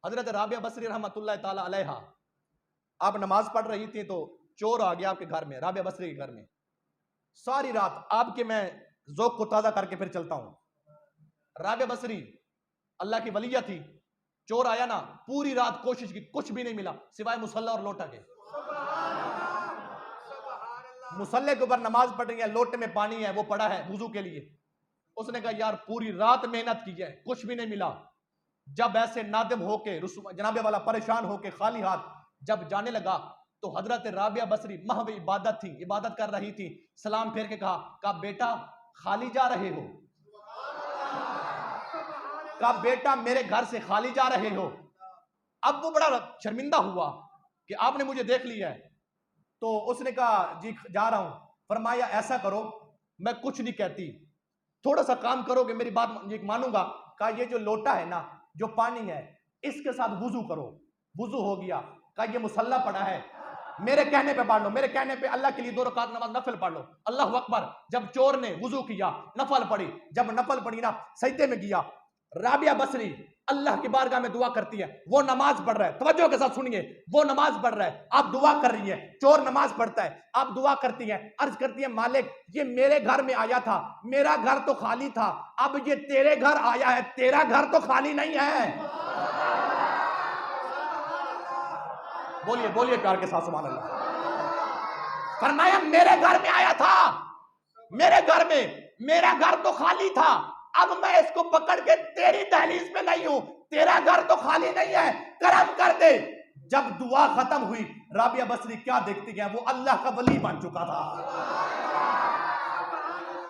حضرت رابعہ بصری رحمۃ اللہ تعالی علیہا آپ نماز پڑھ رہی تھی تو چور آ گیا آپ کے گھر میں، رابعہ بصری کے گھر میں. ساری رات آپ کے میں ذوق کو تازہ کر کے پھر چلتا ہوں. رابعہ بصری اللہ کی ولیہ تھی. چور آیا نا، پوری رات کوشش کی، کچھ بھی نہیں ملا سوائے مصلی اور لوٹا کے. مصلی کے اوپر نماز پڑھ رہی ہے، لوٹے میں پانی ہے، وہ پڑا ہے وضو کے لیے. اس نے کہا یار پوری رات محنت کی ہے، کچھ بھی نہیں ملا. جب ایسے نادم ہو کے جناب والا پریشان ہو کے خالی ہاتھ جب جانے لگا تو حضرت رابعہ بصری محو عبادت تھی، عبادت کر رہی تھی. سلام پھیر کے کہا بیٹا خالی جا رہے ہو؟ کہا بیٹا میرے گھر سے خالی جا رہے ہو؟ اب وہ بڑا شرمندہ ہوا کہ آپ نے مجھے دیکھ لیا ہے. تو اس نے کہا جی جا رہا ہوں. فرمایا ایسا کرو، میں کچھ نہیں کہتی، تھوڑا سا کام کرو گے میری بات مانوں گا. کہا یہ جو لوٹا ہے نا، جو پانی ہے، اس کے ساتھ وضو کرو. وضو ہو گیا. کہا یہ مصلی پڑا ہے، میرے کہنے پہ پڑھ لو، میرے کہنے پہ اللہ کے لیے 2 رکعت نماز نفل پڑھ لو. اللہ اکبر. جب چور نے وضو کیا، نفل پڑھی، جب نفل پڑھی نا سجدے میں گیا. رابعہ بصری اللہ کی بارگاہ میں دعا کرتی ہے. وہ نماز پڑھ رہا ہے، توجہ کے ساتھ سنیے، وہ نماز پڑھ رہا ہے، آپ دعا کر رہی ہے. چور نماز پڑھتا ہے، آپ دعا کرتی ہیں. عرض کرتی ہے مالک یہ میرے گھر میں آیا تھا، میرا گھر تو خالی تھا، اب یہ تیرے گھر آیا ہے، تیرا گھر تو خالی نہیں ہے. بولیے بولیے پیار کے ساتھ سبحان اللہ. فرمایا میرے گھر میں آیا تھا، میرے گھر میں، میرا گھر تو خالی تھا، اب میں اس کو پکڑ کے تیری دہلیز میں نہیں ہوں، تیرا گھر تو خالی نہیں ہے، کرم کر دے. جب دعا ختم ہوئی رابعہ بصری کیا دیکھتی گیا، وہ اللہ کا ولی بن چکا تھا.